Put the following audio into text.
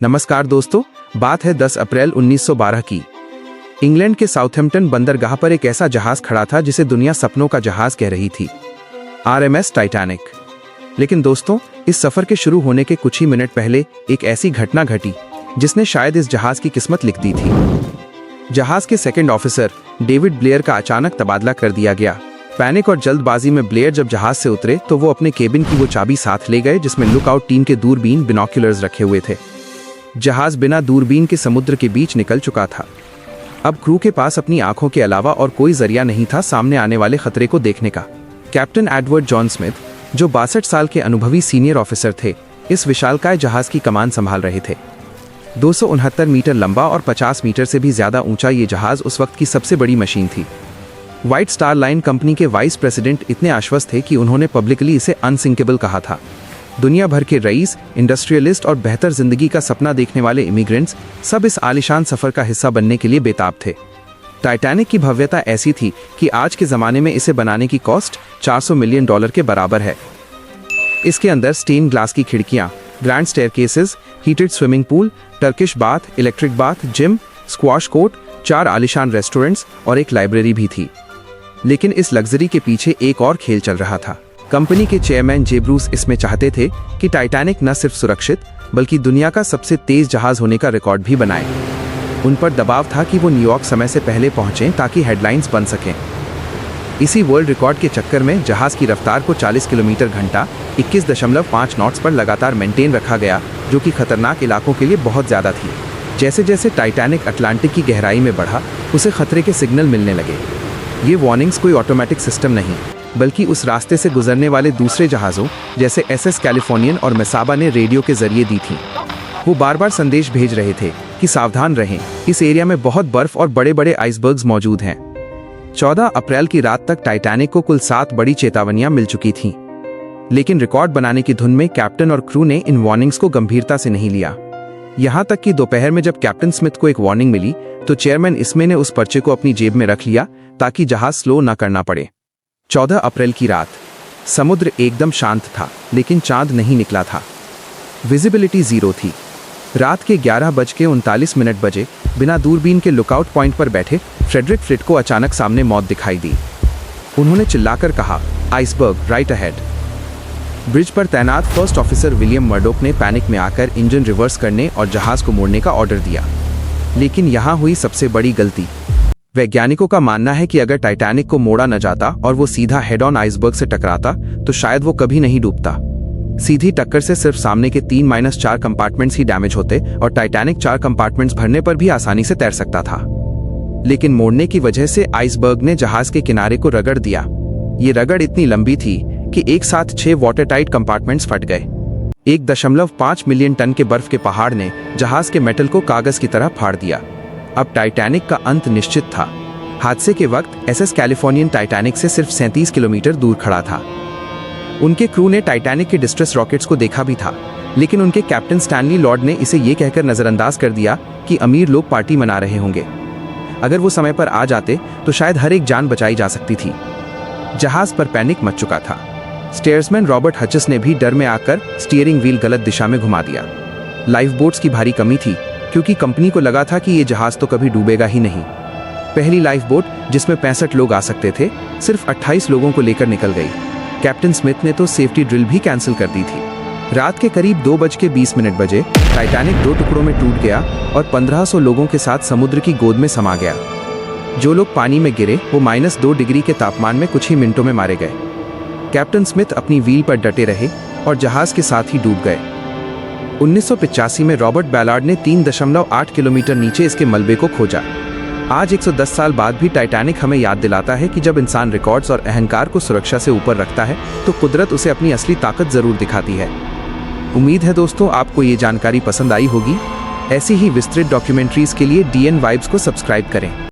नमस्कार दोस्तों, बात है 10 अप्रैल 1912 की। इंग्लैंड के साउथहैम्पटन बंदरगाह पर एक ऐसा जहाज खड़ा था जिसे दुनिया सपनों का जहाज कह रही थी, RMS टाइटैनिक। लेकिन दोस्तों, इस सफर के शुरू होने के कुछ ही मिनट पहले एक ऐसी घटना घटी जिसने शायद इस जहाज की किस्मत लिख दी थी। जहाज के सेकंड ऑफिसर डेविड ब्लेयर का अचानक तबादला कर दिया गया। पैनिक और जल्दबाजी में ब्लेयर जब जहाज से उतरे तो वो अपने केबिन की वो चाबी साथ ले गए जिसमें लुकआउट टीम के दूरबीन बिनोक्यूलर्स रखे हुए थे। जहाज बिना दूरबीन के समुद्र के बीच निकल चुका था। अब क्रू के पास अपनी आंखों के अलावा और कोई जरिया नहीं था सामने आने वाले खतरे को देखने का। कैप्टन एडवर्ड जॉन स्मिथ, जो 62 साल के अनुभवी सीनियर ऑफिसर थे, इस विशालकाय जहाज की कमान संभाल रहे थे। 269 मीटर लंबा और 50 मीटर से भी ज्यादा ऊंचा ये जहाज उस वक्त की सबसे बड़ी मशीन थी। व्हाइट स्टार लाइन कंपनी के वाइस प्रेसिडेंट इतने आश्वस्त थे कि उन्होंने पब्लिकली इसे अनसिंकेबल कहा था। दुनिया भर के रईस, इंडस्ट्रियलिस्ट और बेहतर जिंदगी का सपना देखने वाले इमिग्रेंट्स सब इस आलीशान सफर का हिस्सा बनने के लिए बेताब थे। टाइटैनिक की भव्यता ऐसी थी कि आज के जमाने में इसे बनाने की कॉस्ट $400 मिलियन के बराबर है। इसके अंदर स्टेन ग्लास की खिड़कियां, grand staircases, heated swimming pool, Turkish bath, electric bath, gym, squash court, 4 आलीशान रेस्टोरेंट्स और एक लाइब्रेरी भी थी। लेकिन इस लग्जरी के पीछे एक और खेल चल रहा था। कंपनी के चेयरमैन जे ब्रूस इसमें चाहते थे कि टाइटैनिक न सिर्फ सुरक्षित बल्कि दुनिया का सबसे तेज जहाज होने का रिकॉर्ड भी बनाए। उन पर दबाव था कि वो न्यूयॉर्क समय से पहले पहुंचें ताकि हेडलाइंस बन सकें। इसी वर्ल्ड रिकॉर्ड के चक्कर में जहाज की रफ्तार को 40 किलोमीटर घंटा 21.5 नॉट्स पर लगातार मेंटेन रखा गया, जो कि खतरनाक इलाकों के लिए बहुत ज़्यादा थी। जैसे जैसे टाइटैनिक अटलांटिक की गहराई में बढ़ा, उसे खतरे के सिग्नल मिलने लगे। ये वार्निंग्स कोई ऑटोमेटिक सिस्टम नहीं, बल्कि उस रास्ते से गुजरने वाले दूसरे जहाज़ों जैसे SS कैलिफोर्नियन और मेसाबा ने रेडियो के जरिए दी थी। वो बार बार संदेश भेज रहे थे कि सावधान रहें, इस एरिया में बहुत बर्फ और बड़े बड़े आइसबर्ग्स मौजूद हैं। 14 अप्रैल की रात तक टाइटैनिक को कुल 7 बड़ी चेतावनियां मिल चुकी थीं। लेकिन रिकॉर्ड बनाने की धुन में कैप्टन और क्रू ने इन वार्निंग्स को गंभीरता से नहीं लिया। यहाँ तक कि दोपहर में जब कैप्टन स्मिथ को एक वार्निंग मिली तो चेयरमैन इसमें ने उस पर्चे को अपनी जेब में रख लिया ताकि जहाज स्लो न करना पड़े। 14 अप्रैल की रात समुद्र एकदम शांत था, लेकिन चांद नहीं निकला था। विजिबिलिटी 0 थी। रात के 11:39 बजे बिना दूरबीन के लुकआउट पॉइंट पर बैठे फ्रेडरिक फ्लिट को अचानक सामने मौत दिखाई दी। उन्होंने चिल्लाकर कहा, आइसबर्ग राइट अहेड। ब्रिज पर तैनात फर्स्ट ऑफिसर विलियम मर्डोक ने पैनिक में आकर इंजन रिवर्स करने और जहाज को मोड़ने का ऑर्डर दिया। लेकिन यहाँ हुई सबसे बड़ी गलती। वैज्ञानिकों का मानना है कि अगर टाइटैनिक को मोड़ा न जाता और वो सीधा हेड ऑन आइसबर्ग से टकराता तो शायद वो कभी नहीं डूबता। सीधी टक्कर से सिर्फ सामने के 3-4 कंपार्टमेंट्स ही डैमेज होते और टाइटैनिक 4 कंपार्टमेंट्स भरने पर भी आसानी से तैर सकता था। लेकिन मोड़ने की वजह से आइसबर्ग ने जहाज के किनारे को रगड़ दिया। ये रगड़ इतनी लंबी थी कि एक साथ 6 वाटरटाइट कंपार्टमेंट्स फट गए। 1.5 मिलियन टन के बर्फ के पहाड़ ने जहाज के मेटल को कागज की तरह फाड़ दिया। अब टाइटैनिक का अंत निश्चित था। हादसे के वक्त SS कैलिफोर्नियन टाइटैनिक से सिर्फ 37 किलोमीटर दूर खड़ा था। उनके क्रू ने टाइटैनिक के डिस्ट्रेस रॉकेट्स को देखा भी था, लेकिन उनके कैप्टन स्टैनली लॉर्ड ने इसे ये कहकर नजरअंदाज कर दिया कि अमीर लोग पार्टी मना रहे होंगे। अगर वो समय पर आ जाते तो शायद हर एक जान बचाई जा सकती थी। जहाज पर पैनिक मच चुका था। स्टेयर्समैन रॉबर्ट हचस ने भी डर में आकर स्टीयरिंग व्हील गलत दिशा में घुमा दिया। लाइफ बोट्स की भारी कमी थी, क्योंकि कंपनी को लगा था कि ये जहाज तो कभी डूबेगा ही नहीं। पहली लाइफ बोट, जिसमें 65 लोग आ सकते थे, सिर्फ 28 लोगों को लेकर निकल गई। कैप्टन स्मिथ ने तो सेफ्टी ड्रिल भी कैंसिल कर दी थी। रात के करीब 2:20 बजे टाइटैनिक 2 टुकड़ों में टूट गया और 1500 लोगों के साथ समुद्र की गोद में समा गया। जो लोग पानी में गिरे वो -2 डिग्री के तापमान में कुछ ही मिनटों में मारे गए। कैप्टन स्मिथ अपनी व्हील पर डटे रहे और जहाज के साथ ही डूब गए। 1985 में रॉबर्ट बैलार्ड ने 3.8 किलोमीटर नीचे इसके मलबे को खोजा। आज 110 साल बाद भी टाइटैनिक हमें याद दिलाता है कि जब इंसान रिकॉर्ड्स और अहंकार को सुरक्षा से ऊपर रखता है तो कुदरत उसे अपनी असली ताकत जरूर दिखाती है। उम्मीद है दोस्तों आपको ये जानकारी पसंद आई होगी। ऐसी ही विस्तृत डॉक्यूमेंट्रीज के लिए DN वाइब्स को सब्सक्राइब करें।